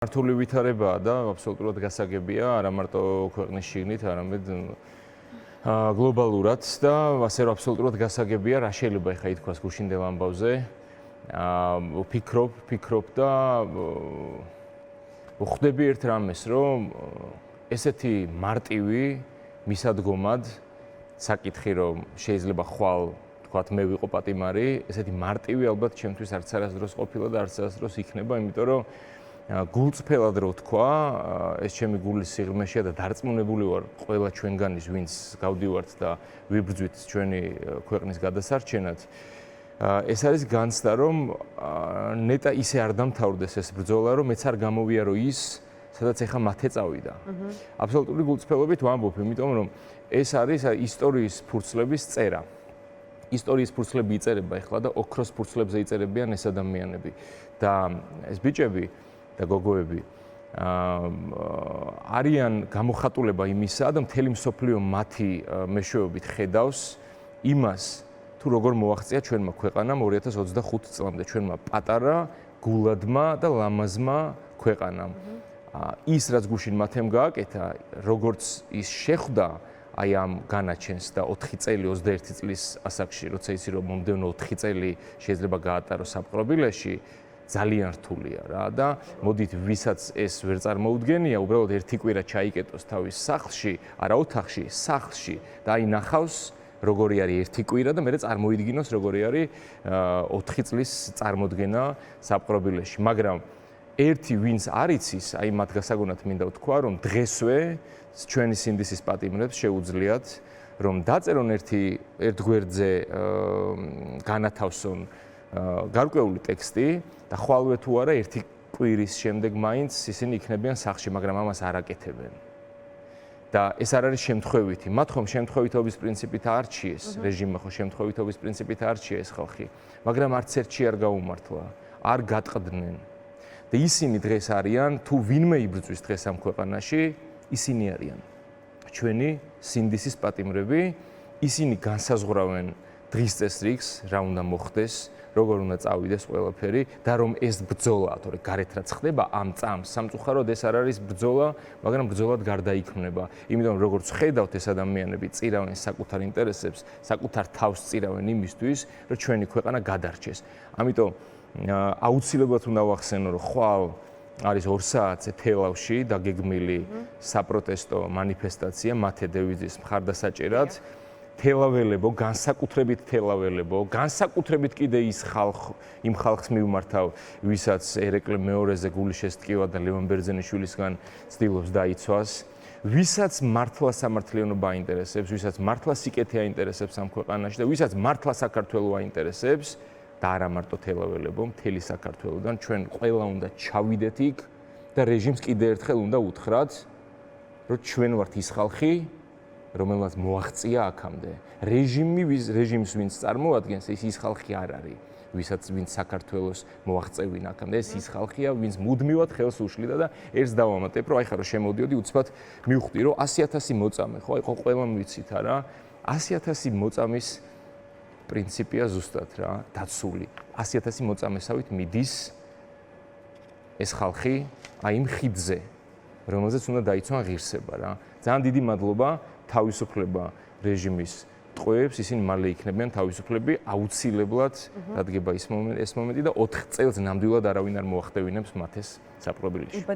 მართული ვითარებაა და აბსოლუტურად გასაგებია არა მარტო ქვეყნის შიგნით, არამედ გლობალურად და ასე რომ აბსოლუტურად გასაგებია რა შეიძლება ახლა ითქვას გუშინდელ ამბავზე. ვფიქრობ და ვხვდები ერთ რამეს, რომ ესეთი მარტივი მისადგომად საკითხი რომ შეიძლება ხვალ თქვათ მე ვიყო პატიმარი, ესეთი მარტივი ალბათ ჩემთვის არც არასდროს ყოფილა და არც არასდროს იქნება, იმიტომ რომ გულწრფელად რო თქვა, ეს ჩემი გულის სიღრმეშია და დარწმუნებული ვარ ყველა ჩვენგანის, ვინც გავდივართ და ვიბრძვით ჩვენი ქვეყნის გადასარჩენად. ეს არის განცდა, რომ ნეტა ისე არ დამთავრდეს ეს ბრძოლა, რომ მეც არ გამოვიარო ის, სადაც ეხა მათე წავიდა. აბსოლუტური გულწრფელობით ვამბობ, იმიტომ რომ ეს არის ისტორიის ფურცლების წერა. ისტორიის ფურცლები იწერება ეხლა და ოქროს ფურცლებზე იწერებიან ეს ადამიანები და ეს ბიჭები და გოგოები არიან გამოხატულება იმისა და მთელი მსოფლიო მათი მეშვეობით ხედავს იმას, თუ როგორ მოაღწია ჩვენმა ქვეყანამ 2025 წლამდე, ჩვენმა პატარა, გულადმა და ლამაზმა ქვეყანამ. ის რაც გუშინ მათემ გააკეთა, როგორც ის შეხვდა აი ამ განაჩენს და 4 წელი 21 წლის ასაკში, როცა იცი რომ მომდევნო 4 წელი შეიძლება გაატაროს საპყრობილეში, ძალიან რთულია რა და მოდით ვისაც ეს ვერ წარმოუდგენია, უბრალოდ ერთი კვირა ჩაიკეტოს თავის სახლში, არა ოთახში, სახლში და აი ნახავს როგორი არის ერთი კვირა და მერე წარმოიდგინოს როგორი არის 4 წლის წარმოდგენა საპყრობილეში, მაგრამ ერთი ვინც არ იცის, აი მათ გასაგონად მინდა ვთქვა, რომ დღესვე ჩვენი სინდისის პატიმრებს შეუძლიათ რომ დაწერონ ერთ გვერდზე განათავსონ გარკვეული ტექსტი და ხვალვე თუ არა ერთი კვირის შემდეგ მაინც ისინი იქნებიან სახლში, მაგრამ ამას არ აკეთებენ. და ეს არ არის შემთხვევითი. მათ ხომ შემთხვევითობის პრინციპით არჩიეს, რეჟიმმა ხო შემთხვევითობის პრინციპით არჩია ეს ხალხი, მაგრამ არც ერთში არ გაუმართლა, არ გატყდნენ. და ისინი დღეს არიან, თუ ვინმე იბრძვის დღეს ამ ქვეყანაში, ისინი არიან ჩვენი სინდისის პატიმრები, ისინი განსაზღვრავენ დღის წესრიგს, რა უნდა მოხდეს, როგორ უნდა წავიდეს ყველაფერი და რომ ეს ბრძოლა, თორე გარეთ რაც ხდება ამ წამს, სამწუხაროდ ეს არ არის ბრძოლა, მაგრამ ბრძოლად გარდაიქმნება. იმიტომ რომ როგორც ხედავთ ეს ადამიანები წირავენ საკუთარ ინტერესებს, საკუთარ თავს წირავენ იმისთვის, რომ ჩვენი ქვეყანა გადარჩეს. ამიტომ აუცილებლად უნდა ვახსენო, რომ ხვალ არის 2 საათზე თელავში დაგეგმილი საპროტესტო მანიფესტაცია მათე დევიზის მხარდასაჭერად. თელაველებო, განსაკუთრებით თელაველებო, განსაკუთრებით კიდე იმ ხალხს მივმართავ, ვისაც ერეკლე მეორეზე გული შესტკივა და ლევან ბერძენიშვილისგან ცდილობს დაიცვას, ვისაც მართლა სამართლიანობა აინტერესებს, ვისაც მართლა სიკეთე აინტერესებს ამ ქვეყანაში და ვისაც მართლა საქართველო აინტერესებს და არა მარტო თელაველებო, მთელი საქართველოდან ჩვენ ყველა უნდა ჩავიდეთ იქ და რეჟიმს კიდე ერთხელ უნდა უთხრათ, რომ ჩვენ ვართ ის ხალხი, რომელსაც მოაღწია აქამდე. რეჟიმს ვინც წარმოადგენს, ის ხალხი არ არის, ვინც საქართველოს მოაღწევინ აქამდე, ის ხალხია, ვინც მუდმივად ხელს უშლიდა და ერთს დავამატებ, რომ აი ხა რომ შემოდიოდი, უცბად მივხვდი, რომ 100,000 მოწამე, ხო, აი ხო ყველამ ვიცით არა, 100,000 მოწამის პრინციპია ზუსტად რა, დაცული. 100,000 მოწამესავით მიდის ეს ხალხი აი იმ ხიდზე, რომელზეც უნდა დაიცვან ღირსება რა. ძალიან დიდი მადლობა თავისუფლება რეჟიმის ტყვეებს, ისინი მალე იქნებიან თავისუფლები, აუცილებლად დადგება ეს მომენტი და 4 წელს ნამდვილად არავინ არ მოახდევინებს მათ ეს საპყრობილეში.